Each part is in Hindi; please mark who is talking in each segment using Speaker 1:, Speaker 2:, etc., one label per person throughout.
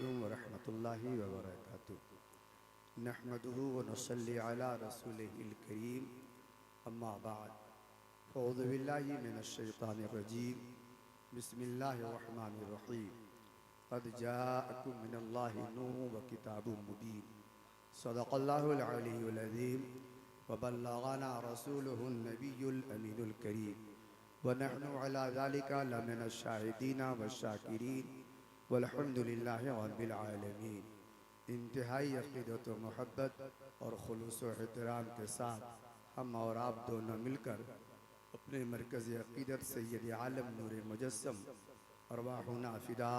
Speaker 1: अलैकुम वरहमतुल्लाहि वबरकातुहू। नहमदुहु व नसल्ली अला रसूलिहिल करीम, अम्मा बाद। अऊज़ु बिल्लाहि मिनश शैतानिर रजीम, बिस्मिल्लाहिर रहमानिर रहीम। क़द जाअकुम मिनल्लाहि नूरुन व किताबुम मुबीन। सदक़ल्लाहुल अलियुल अज़ीम व बल्लगना रसूलुहुन नबियुल अमीनुल करीम व नहनु अला ज़ालिका लमिनश शाहिदीन व शाकिरीन वल्हम्दुलिल्लाहि रब्बिल आलमीन। इंतहाई अक़ीदत व मोहब्बत और खुलूस व एहतराम के साथ हम और आप दोनों मिलकर अपने मरकज़ अक़ीदत सैयद आलम नूर मुजस्सम अरवाहुना फ़िदा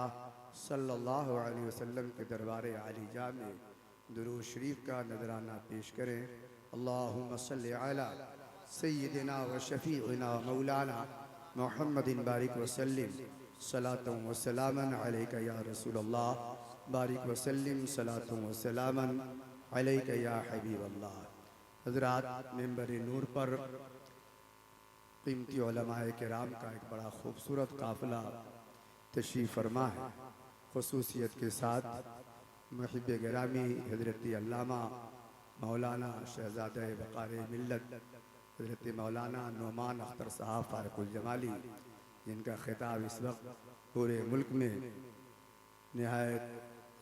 Speaker 1: सल्लल्लाहु अलैहि वसल्लम के दरबार आलिजा में दुरूद शरीफ का नजराना पेश करें। अल्लाहुम्मा सल्लि अला सय्यिदिना व शफ़ीइना मौलाना मुहम्मदिन बारिक वसल्लिम सलातुन व सलामन अलैका या रसूलल्लाह बारिक वसल्लिम सलातुन व सलामन अलैका या हबीबल्लाह। हज़रात, मेंबर नूर पर क़ीमती उलमाए किराम का एक बड़ा खूबसूरत काफ़िला तशरीफ़ फरमा है। ख़ुसूसियत के साथ मुहिब गिरामी हज़रत अल्लामा मौलाना शहज़ादा वक़ार मिल्लत हज़रत मौलाना नुमान अख्तर साहब फ़ारिक़ुल जमाली, जिनका खिताब इस वक्त पूरे मुल्क में निहायत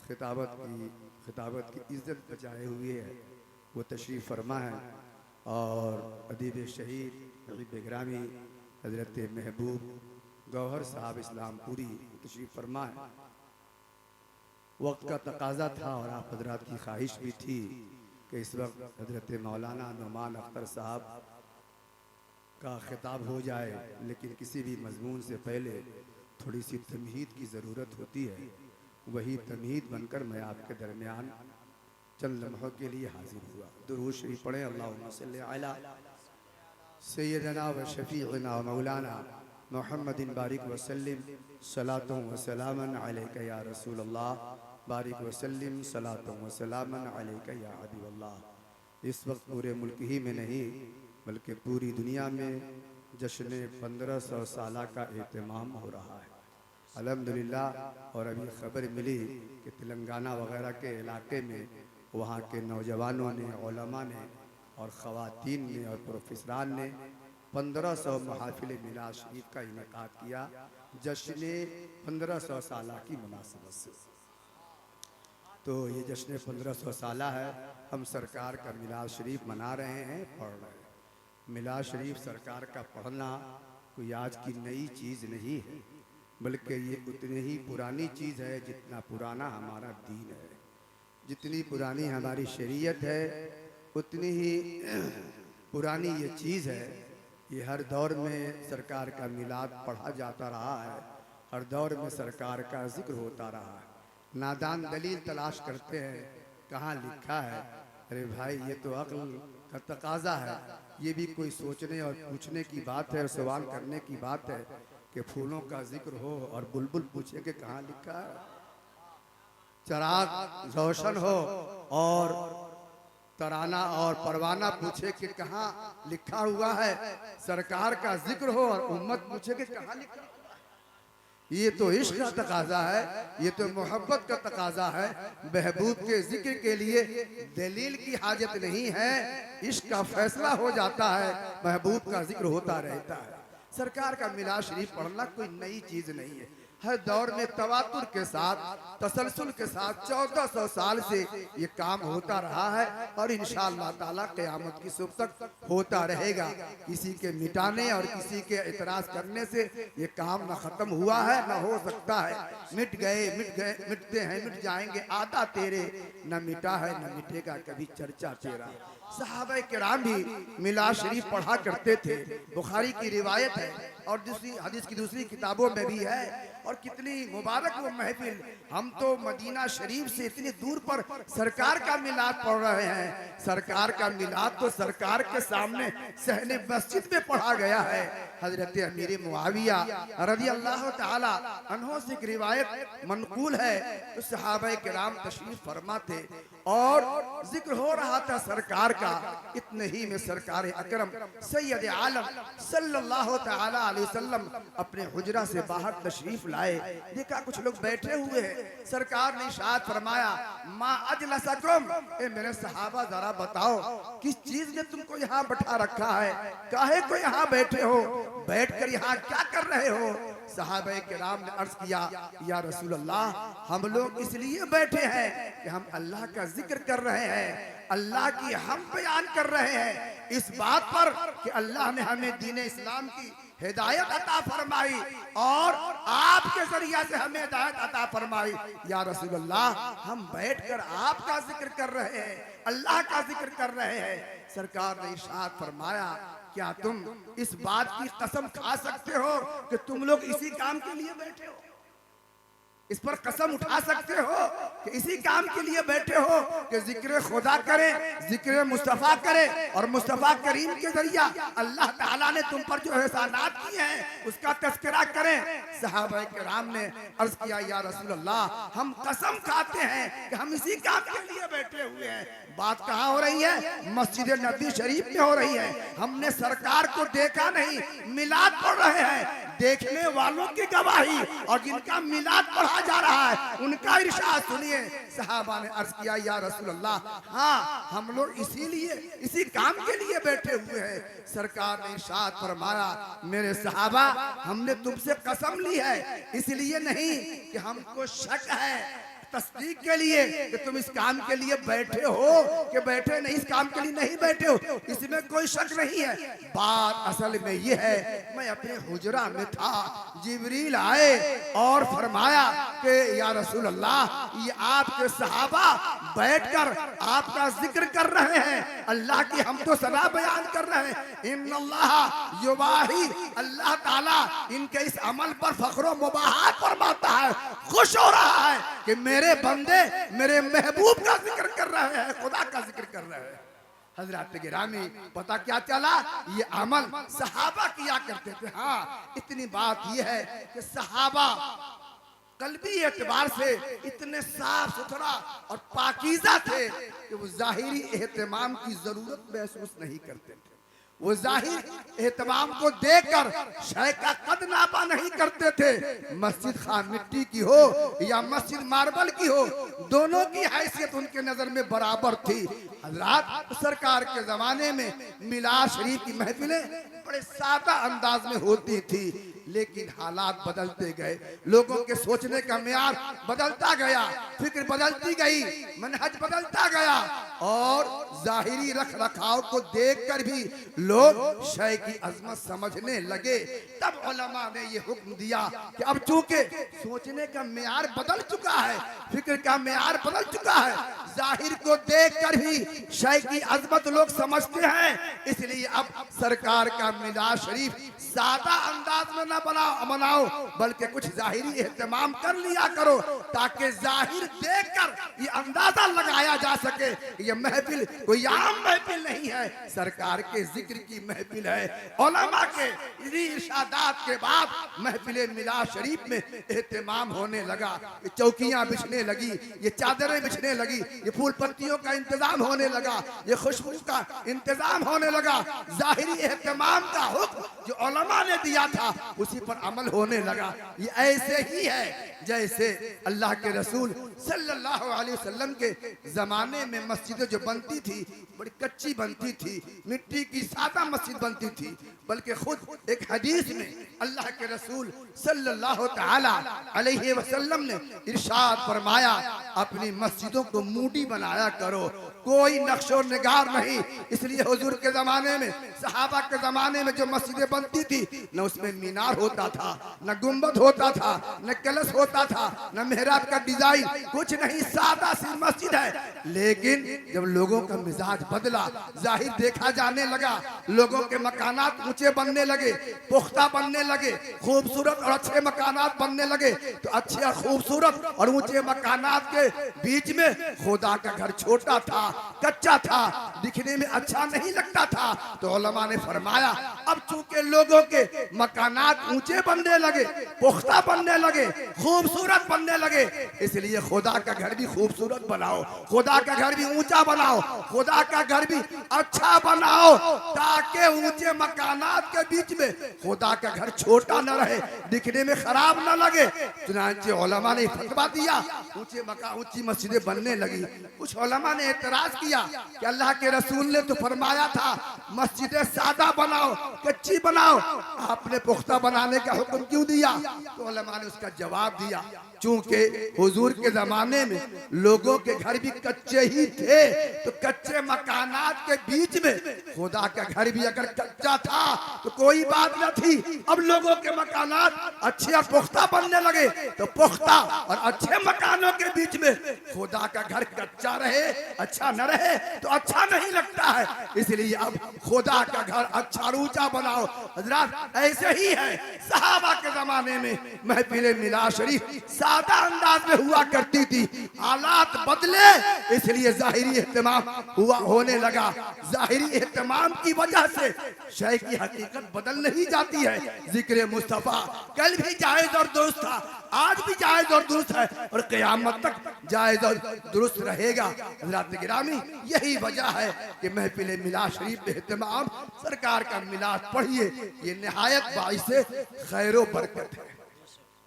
Speaker 1: खिताबत की इज़्ज़त बचाए हुए है, वो तशरीफ़ फरमा है। और अदीब शहीद मुहिब गिरामी हज़रत महबूब गौहर साहब इस्लामपुरी तशरीफ़ फरमा है। वक्त का तकाजा था और आप हज़रात की ख्वाहिश भी थी कि इस वक्त हज़रत मौलाना नुमान अख्तर साहब का खिताब हो जाए, लेकिन किसी भी मजमून से पहले थोड़ी सी तमहीद की ज़रूरत होती है। वही तमहीद बनकर मैं आपके दरमियान चंद लम्हों के लिए हाजिर हुआ। दुरूद शरीफ पढ़ें। अल्लाहुम्मा सल्लि अला सय्यिदिना व शफ़ीइना मौलाना मुहम्मदिन बारिक वसल्लिम सलातुन व सलामन अलैका या रसूलल्लाह बारिक वसल्लिम सलातुन व सलामन अलैका या हबीबल्लाह। इस वक्त पूरे मुल्क ही में नहीं बल्कि पूरी दुनिया में जश्न 1500 साला का एहतमाम हो रहा है, अल्हम्दुलिल्लाह। और अभी खबर मिली कि तेलंगाना वगैरह के इलाके में वहाँ के नौजवानों ने, उलमा ने और ख़वातीन ने और प्रोफेसरान ने 1500 महफ़िल मिलाद शरीफ का इनेकाद किया जश्न 1500 साला की मुनासिबत से। तो ये जश्न 1500 साला है। हम सरकार का मिलाद शरीफ मना रहे हैं, पढ़ रहे हैं। मिलाद शरीफ सरकार का पढ़ना कोई आज की नई चीज़ नहीं है, बल्कि ये उतनी ही पुरानी चीज़ है जितना पुराना हमारा दीन है। जितनी पुरानी हमारी शरीयत है उतनी ही पुरानी ये चीज़ है। ये हर दौर में सरकार का मिलाद पढ़ा जाता रहा है, हर दौर में सरकार का जिक्र होता रहा है। नादान दलील तलाश करते हैं कहाँ लिखा है। अरे भाई, ये तो अक्ल का तकाजा है। ये भी कोई सोचने और पूछने की बात है और सवाल करने की बात है कि फूलों का जिक्र हो और बुलबुल पूछे कि कहाँ लिखा है। चराग रोशन हो और तराना और परवाना पूछे कि कहाँ लिखा हुआ है। सरकार का जिक्र हो और उम्मत पूछे कि कहाँ लिखा हुआ है। ये तो इश्क का तकाजा है, ये तो मोहब्बत का तकाजा है। महबूब के जिक्र के लिए दलील की हाजत नहीं है, इश्क का फैसला हो जाता है, महबूब का जिक्र होता रहता है। सरकार का मिलाद शरीफ पढ़ना कोई नई चीज नहीं है। हर दौर में तवातुर के साथ, तसलसल के साथ 1400 साल से ये काम होता रहा है और इंशाअल्लाह ताला क़यामत की सुबह तक होता रहेगा। किसी के मिटाने और किसी के एतराज करने से ये काम न खत्म हुआ है न हो सकता है। मिट गए, मिटते हैं, मिट जाएंगे आदा तेरे, न मिटा है न मिटेगा कभी चर्चा तेरा। सहाबा किराम भी मिलाद शरीफ पढ़ा करते थे। बुखारी की रिवायत है और दूसरी हदीस की दूसरी किताबों में भी है। और कितनी मुबारक वो महफिल। हम तो मदीना शरीफ से इतनी दूर पर सरकार का मिलाद पढ़ रहे हैं। सरकार का मिलाद तो सरकार के सामने सहने मस्जिद में पढ़ा गया है। हजरत अमीर मुआविया रज़ियल्लाहु ताला अन्हो से एक रिवायत मनकूल है। तो सहाबा किराम तशरीफ फरमा थे और जिक्र हो रहा था सरकार का। इतने ही में सरकार अकरम सैयद आलम सल्लल्लाहु ताला अलैहि वसल्लम अपने हुजरा से बाहर तशरीफ लाए, देखा कुछ लोग बैठे हुए हैं। सरकार ने इरशाद फरमाया, मा अजलसकुम, ए मेरे सहाबा जरा बताओ किस चीज ने तुमको यहाँ बैठा रखा है, काहे को यहाँ बैठे हो, बैठकर यहाँ क्या कर रहे हो। सहाबा किराम ने अर्ज किया, या रसूल अल्लाह, हम लोग इसलिए बैठे हैं कि हम अल्लाह का जिक्र कर रहे हैं, अल्लाह की हम बयान कर रहे हैं, इस बात पर कि अल्लाह ने हमें दीन इस्लाम की हिदायत अता फरमाई और आपके जरिया से हमें हिदायत अता फरमाई। या रसूल अल्लाह, हम बैठकर आपका जिक्र कर रहे हैं, अल्लाह का जिक्र कर रहे हैं। सरकार ने इरशाद फरमाया, क्या तुम इस बात की कसम खा सकते हो कि तुम लोग इसी काम के लिए बैठे हो? इस पर कसम उठा सकते हो कि इसी काम के लिए बैठे हो कि जिक्र खुदा करें, जिक्र मुस्तफ़ा करें और मुस्तफ़ा करीम के जरिया अल्लाह ताला ने तुम पर जो एहसानात किए हैं उसका तज़किरा करें। सहाबा किराम ने अर्ज किया, या रसूल अल्लाह, हम कसम खाते हैं कि हम इसी काम के लिए बैठे हुए हैं। बात कहाँ हो रही है? मस्जिद नबी शरीफ में हो रही है। हमने सरकार को देखा नहीं, मिलाद पढ़ रहे हैं। देखने वालों की गवाही और जिनका मिलाद पढ़ा जा रहा है उनका इरशाद सुनिए। सहाबा ने अर्ज किया, या रसूल अल्लाह, हाँ, हम लोग इसीलिए इसी काम के लिए बैठे हुए हैं। सरकार ने इरशाद फरमाया, मेरे सहाबा, हमने तुमसे कसम ली है इसलिए नहीं कि हमको शक है, तस्दीक के लिए कि तुम इस काम के लिए बैठे हो कि बैठे नहीं, इस काम के लिए नहीं बैठे हो, इसमें कोई शक नहीं है। बात असल में ये है, मैं अपने हुजरा में था, जिब्रील आए और फरमाया कि या रसूल अल्लाह, ये आपके सहाबा बैठकर आपका जिक्र कर रहे हैं, अल्लाह की हम तो सना बयान कर रहे हैं। इन्नल्लाह युबाही, अल्लाह ताला इनके इस अमल पर फख्र मुबाहत फरमाता है, खुश हो रहा है कि मेरे बंदे मेरे महबूब का जिक्र कर रहे हैं, खुदा का जिक्र कर रहे हैं। हजरत गिरामी, पता क्या चला? ये अमल सहाबा किया करते थे। हाँ, इतनी बात ये है कि सहाबा कल्बी एतबार से इतने साफ सुथरा और पाकीज़ा थे कि वो जाहिरी एहतमाम की जरूरत महसूस नहीं करते थे। वो जाहिर एहतमाम को देखकर शय का कद नापा नहीं करते थे। मस्जिद खां मिट्टी की हो या मस्जिद मार्बल की हो, दोनों की हैसियत उनके नजर में बराबर थी। हजरात, सरकार के जमाने में मिलाद शरीफ की महफिलें बड़े सादा अंदाज में होती थी, लेकिन हालात बदलते गए, लोगों के सोचने का मेयार बदलता गया, फिक्र बदलती गई, मनहज बदलता गया और जाहिरी रख रखाव को देखकर भी लोग शय की अजमत समझने लगे। तब उलमा ने ये हुक्म दिया कि अब चूंकि सोचने का मेयार बदल चुका है, फिक्र का मेयार बदल चुका है, जाहिर को देखकर भी शय की अजमत लोग समझते हैं, इसलिए अब सरकार का मिलाद शरीफ सादा अंदाज में न बनाओ बल्कि कुछ जाहिरी एहतमाम कर लिया करो, ताकि जाहिर देखकर ये अंदाजा लगाया जा सके ये महफिल कोई आम महफिल नहीं है, सरकार के जिक्र की महफिल है। उलमा के इरशादात के बाद महफिल मिलाद शरीफ में एहतमाम होने लगा, ये चौकियां बिछने लगी, ये चादरें बिछने लगी, ये फूल पत्तियों का इंतजाम होने लगा, ये खुशबू का इंतजाम होने लगा। जाहिरी एहतमाम का हुक्म जो उलमा ने दिया था उसी पर अमल होने लगा। ये ऐसे ही है जैसे अल्लाह के रसूल सल्लल्लाहु अलैहि वसल्लम के जमाने में मस्जिदें जो बनती थी बड़ी कच्ची बनती थी, मिट्टी की सादा मस्जिद बनती थी, बल्कि खुद एक हदीस में अल्लाह के रसूल सल्लल्लाहु ताला अलैहि वसल्लम ने इरशाद फरमाया, अपनी मस्जिदों को मूडी बनाया करो, कोई नक्शो निगार नहीं। इसलिए हुजूर के जमाने में, सहाबा के जमाने में जो मस्जिदें बनती थी, न उसमें मीनार होता था, न गुंबद होता था, न कलश होता था, न मेहराब का डिजाइन, कुछ नहीं, सादा सी मस्जिद है। लेकिन जब लोगों का मिजाज बदला, जाहिर देखा जाने लगा, लोगों के मकानात ऊंचे बनने लगे, पुख्ता बनने लगे, खूबसूरत और अच्छे मकानात बनने लगे, तो अच्छे और खूबसूरत और ऊंचे मकानात के बीच में खुदा का घर छोटा था, कच्चा था, दिखने में अच्छा नहीं लगता था। तो उलमा ने फरमाया, अब चूंकि लोगों के मकानात ऊंचे बनने लगे, पुख्ता बनने लगे, खूब खूबसूरत बनने लगे। इसलिए खुदा का घर भी खूबसूरत बनाओ, खुदा का घर भी ऊंचा बनाओ, खुदा का घर भी अच्छा बनाओ, ताकि ऊंचे मकानात के बीच में खुदा का घर छोटा न रहे, दिखने में खराब न लगे। चुनांचे उलमा ने फतवा दिया, ऊंची मस्जिदें बनने लगी। कुछ उलमा ने एतराज किया कि अल्लाह के रसूल ने तो फरमाया था मस्जिदें सादा बनाओ, कच्ची बनाओ, आपने पुख्ता बनाने का हुक्म क्यों दिया? तो उलमा ने उसका जवाब दिया, चूंकि हुजूर के जमाने में लोगों के घर भी कच्चे ही थे, तो कच्चे मकानात के बीच में खुदा का घर भी अगर कच्चा था तो कोई बात न थी। अब लोगों के मकानात अच्छे और पुख्ता बनने लगे, तो पुख्ता और अच्छे मकानों के बीच में खुदा का घर कच्चा रहे, अच्छा न रहे तो अच्छा नहीं लगता है। इसलिए अब खुदा का घर अच्छा ऊंचा बनाओ। हजरात ऐसे ही है, सहाबा के जमाने में महफिल मिलाद शरीफ सादा अंदाज में हुआ करती थी, हालात बदले इसलिए जाहिरी एहतमाम हुआ होने लगा। जाहिरी एहतमाम की वजह से शय की हकीकत बदल नहीं जाती है। जिक्र मुस्तफा कल भी जायज और दुरुस्त था, आज भी जायज और दुरुस्त है और क़यामत तक जायज और दुरुस्त रहेगा। हज़रात गिरामी, यही वजह है कि महफिल मिलाद शरीफ एहतमाम, सरकार का मिलाद पढ़िए, ये निहायत बाइस खैर बरकत है,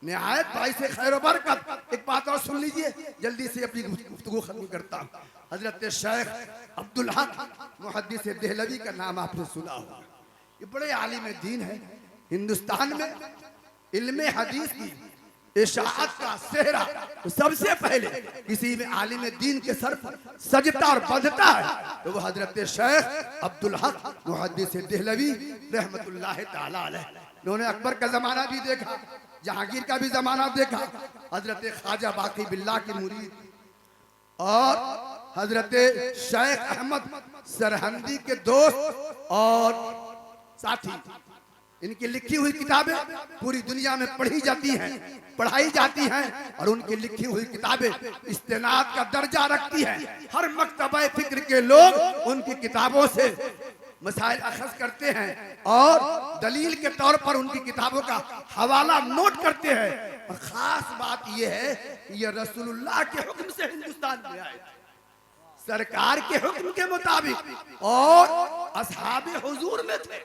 Speaker 1: निहायत बाइस खैर बरकत। एक बात और सुन लीजिए, जल्दी से अपनी गुफ्तगू खत्म करता हूँ। हजरत शेख अब्दुल हक मुहद्दिस देहलवी का नाम आपने सुना होगा, ये बड़े आलिम दीन है। हिंदुस्तान में इल्मे हदीस की इशाअत का सेहरा तो सबसे पहले किसी में आलिम दीन के सर पर सजता और बंधता है तो वो हजरत शेख अब्दुल हक मुहद्दिस देहलवी रहमतुल्लाह ताला अलैह। उन्होंने अकबर का जमाना भी देखा, जहांगीर का भी जमाना देखा, हजरत ख्वाजा बाकी बिल्ला की मुरीद और हजरत शेख अहमद सरहंदी के दोस्त और साथी, इनकी लिखी हुई किताबें पूरी दुनिया में पढ़ी जाती हैं, पढ़ाई जाती हैं और उनकी लिखी हुई किताबें इस्तेनाद का दर्जा रखती हैं। हर मकतबा फिक्र के लोग उनकी किताबों से मसाइल अखज़ करते हैं और दलील के तौर पर उनकी किताबों का हवाला नोट करते हैं। और खास बात यह है कि यह रसूलुल्लाह के हुक्म से हिंदुस्तान में आए, सरकार के हुक्म के मुताबिक, और असहाबे हुजूर में थे।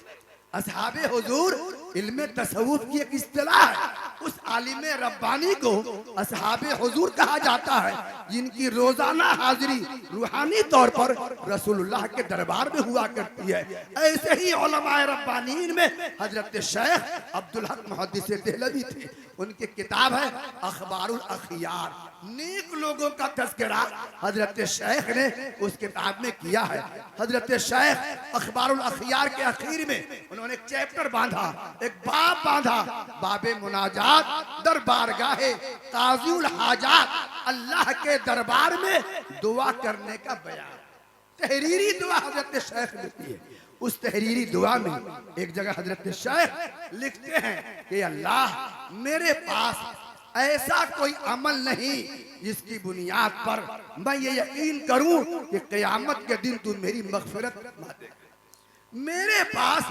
Speaker 1: असहाबे हुजूर इल्मे तसव्वुफ की एक इस्तिलाह है, उस आलिम रब्बानी को असहाबे हुजूर कहा जाता है जिनकी रोजाना हाजिरी रूहानी तौर पर रसूलुल्लाह के दरबार में हुआ करती है। ऐसे ही उलमाए रब्बानीन में हजरत शेख अब्दुल हक मुहद्दिस देहलवी थे। उनकी किताब है अखबारुल अखियार, नेक लोगों का तज़किरा हजरत शेख ने उस किताब में किया है। हजरत शेख अखबारुल अखियार के आखिर में उन्होंने एक चैप्टर बांधा, एक बाब बांधा, बाबे मुनाजात दरबारगाहे काज़ीउल हाजात, अल्लाह के दरबार में दुआ करने का बयान। तहरीरी दुआ हजरत शेख लिखती है। उस तहरीरी दुआ में एक जगह हजरत शेख लिखते हैं कि अल्लाह मेरे पास ऐसा कोई अमल नहीं जिसकी बुनियाद पर मैं ये यकीन करूं कि क़यामत के दिन तू मेरी मग़फ़िरत फरमा देगा। मेरे पास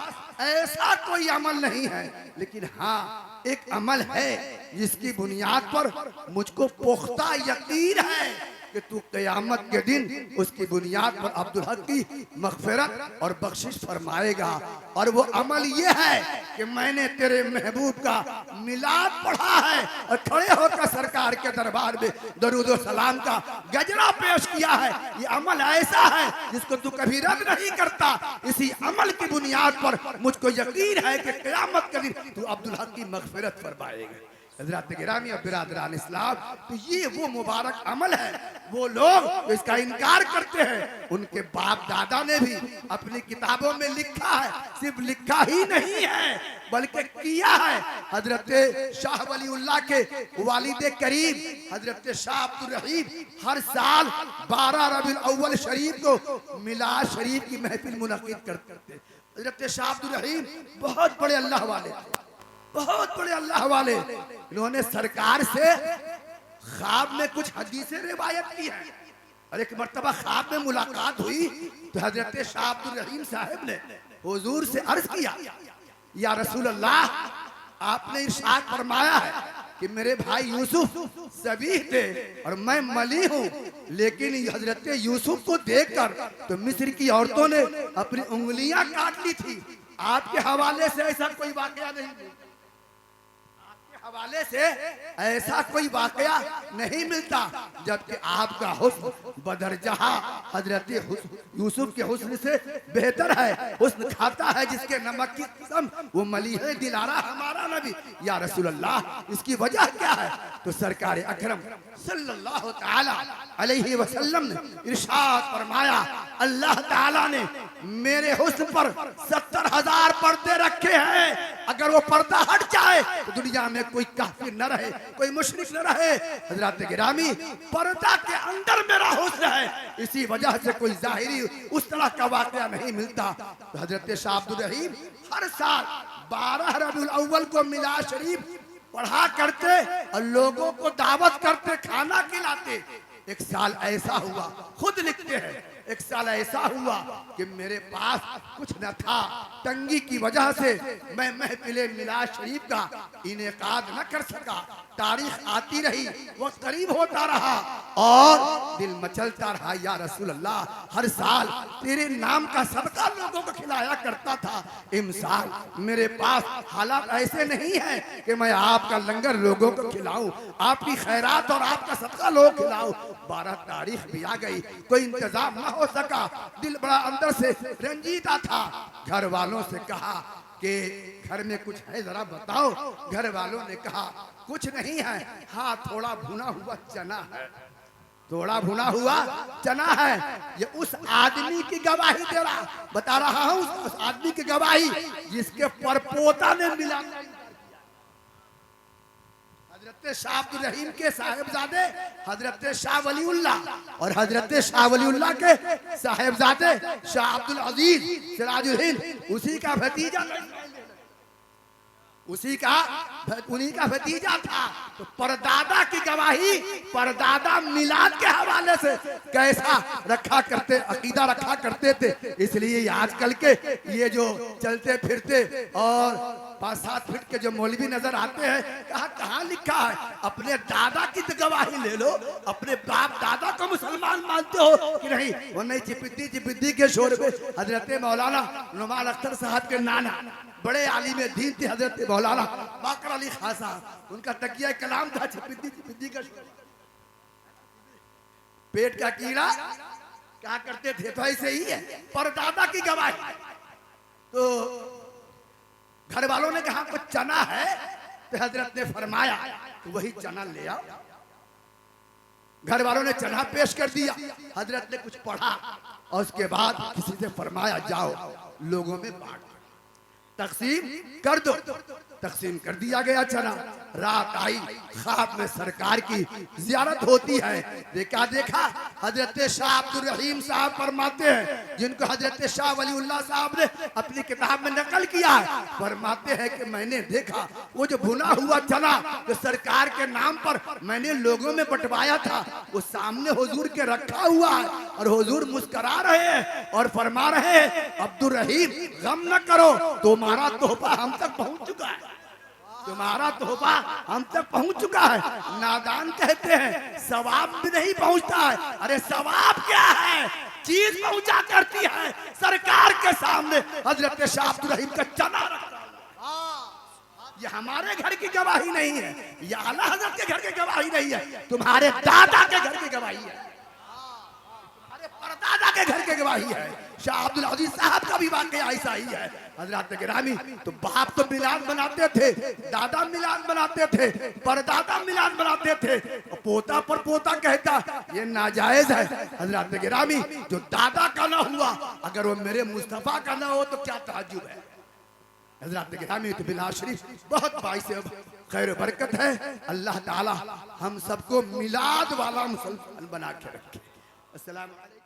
Speaker 1: ऐसा कोई अमल नहीं है, लेकिन हाँ एक अमल है जिसकी बुनियाद पर मुझको पुख्ता यकीन है कि तू क़यामत के दिन उसकी बुनियाद पर अब्दुल हक की मग़फ़िरत और बख्शिश फरमाएगा। और वो अमल ये है कि मैंने तेरे महबूब का मिलाद पढ़ा है और खड़े होकर सरकार के दरबार में दरूद व सलाम का गजरा पेश किया है। ये अमल ऐसा है जिसको तू कभी रद्द नहीं करता। इसी अमल की बुनियाद पर मुझको यकीन है कि क़यामत के दिन तू अब्दुल हक की मग़फ़िरत फरमाएगा। हज़रात गिरामी और बिरादरान इस्लाम, तो ये वो मुबारक अमल है। वो लोग तो इसका इनकार करते हैं, उनके बाप दादा ने भी अपनी किताबों में लिखा है, सिर्फ लिखा ही नहीं है बल्कि किया है। हजरत शाह वलीउल्लाह के वालिद करीम हजरत शाह अब्दुल रहीम हर साल 12 रबीउल अव्वल शरीफ को मिलाद शरीफ की महफिल मुनक़िद करते थे। हजरत शाह अब्दुल रहीम बहुत बड़े अल्लाह वाले, बहुत बड़े अल्लाह वाले। इन्होंने सरकार से ख्वाब में कुछ हदीसें रिवायत की है और एक मर्तबा ख्वाब में मुलाकात हुई तो हजरत शाह अब्दुल रहीम साहब ने हुजूर से अर्ज किया, या रसूल अल्लाह, आपने इरशाद फरमाया है कि मेरे भाई यूसुफ सभी थे और मैं मली हूँ, लेकिन हजरत यूसुफ को देखकर तो मिस्र की औरतों ने अपनी उंगलियां काट ली थी। आपके हवाले से ऐसा कोई वाकया नहीं, हवाले से ऐसा कोई वाकया नहीं मिलता, जबकि आपका हुस्न बदरजहा हजरत यूसुफ के हुस्न से बेहतर है। हुस्न खाता है जिसके नमक की कसम, वो मलीह दिलारा हमारा नबी या रसूल अल्लाह। इसकी वजह क्या है? तो सरकार अकरम सल्लल्लाहु ताला अलैहि वसल्लम ने इरशाद फरमाया, अल्लाह ताला ने मेरे हुस्न पर 70,000 पर्दे रखे हैं। अगर वो पर्दा हट जाए तो दुनिया में कोई काफिर न रहे, कोई मुशरिक न रहे। हजरत गिरामी, पर्दा के अंदर मेरा हुस्न है, इसी वजह से कोई जाहिरी उस तरह का वाकया नहीं मिलता। तो हजरत शाह अब्दुल रहीम हर साल 12 रबीउल अव्वल को मिलाद शरीफ पढ़ा करते और लोगों को दावत करते, खाना खिलाते। एक साल ऐसा हुआ, खुद लिखते हैं, एक साल ऐसा हुआ कि मेरे पास कुछ न था, तंगी की वजह से मैं महफिले मिलाद शरीफ का इनेकाद न कर सका। तारीख आती रही, वक्त करीब होता रहा और दिल मचलता रहा, या रसूल अल्लाह हर साल तेरे नाम का सदका लोगों को खिलाया करता था। इमसाल मेरे पास हालात ऐसे नहीं है कि मैं आपका लंगर लोगों को खिलाऊं, आपकी खैरात और आपका सदका लोग खिलाऊं। 12 तारीख भी आ गई, कोई इंतजाम न हो सका। दिल बड़ा अंदर से रंजीता था। घर वालों से कहा कि घर में कुछ है जरा बताओ। घर वालों ने कहा कुछ नहीं है, हाँ थोड़ा भुना हुआ चना है, थोड़ा भुना हुआ चना है। ये उस आदमी की गवाही दे रहा, बता रहा हूँ, उस आदमी की गवाही जिसके परपोता ने मिला। हजरत शाह अब्दुल रहीम के साहिबजादे हजरत शाह वलीउल्लाह और हजरत शाह वलीउल्लाह के साहिबजादे शाह अब्दुल अजीज सिराजुल हिंद, उसी का भतीजा, उन्हीं का भतीजा था। तो परदादा की गवाही, परदादा मिलाद के हवाले से कैसा रखा करते, अकीदा रखा करते थे। इसलिए आजकल के ये जो चलते फिरते और 5-7 फीट के जो मौलवी नजर आते हैं, कहाँ लिखा है? अपने दादा की तो गवाही ले लो, अपने बाप दादा को मुसलमान मानते हो कि नहीं? वो नहीं, चिपिद्दी के शोर में हजरत मौलाना नुमान अख्तर साहब के नाना बड़े आलिम दीन थे, हजरत मौलाना बाकर अली खान साहब, उनका तकिया कलाम था चिपिद्दी का शोर। पेट का कीड़ा क्या करते थे? तो ऐसे ही है, परदादा की गवाही। तो घर वालों ने कहा कुछ चना है, तो हजरत ने फरमाया तो वही चना ले आओ। घर वालों ने चना पेश कर दिया, हजरत ने कुछ पढ़ा और उसके बाद किसी से फरमाया जाओ लोगों में बांट, तकसीम कर दो। तकसीम कर दिया गया चना। रात आई, ख्वाब में सरकार की जियारत होती है। देखा हजरत शाह अब्दुल रहीम साहब फरमाते हैं, जिनको हजरत शाह वलीउल्लाह साहब ने अपनी किताब में नकल किया है, फरमाते हैं कि मैंने देखा वो जो भुना हुआ चना जो सरकार के नाम पर मैंने लोगों में बंटवाया था, वो सामने हुजूर के रखा हुआ है और हुजूर मुस्करा रहे हैं और फरमा रहे हैं, अब्दुल रहीम गम न करो, तुम्हारा तोहफा हम तक पहुंच चुका है, तुम्हारा तोहफा हम तक पहुंच चुका है। नादान कहते हैं सवाब भी नहीं पहुंचता है। अरे सवाब क्या है? चीज पहुंचा करती है सरकार के सामने। हजरत शाह अब्दुल रहीम का चना ये हमारे घर की गवाही नहीं है, ये आला हजरत के घर की गवाही नहीं है, तुम्हारे दादा के घर की गवाही है, तुम्हारे परदादा के घर की गवाही है। शाह अब्दुल अजीज साहब का भी वाकया ऐसा ही है। हजरत गिरामी, तो बाप तो मिलाद बनाते थे, दादा मिलाद बनाते थे, परदादा मिलाद बनाते थे, पोता पर पोता कहता ये नाजायज है। हजरत गिरामी, जो दादा का ना हुआ अगर वो मेरे मुस्तफा का ना हो तो क्या ताज्जुब है। हजरत गिरामी, तो मिलाद शरीफ बहुत बाइस खैर बरकत है। अल्लाह ताला हम सबको मिलाद वाला मुसलमान बना के रखे। अस्सलाम वालेकुम।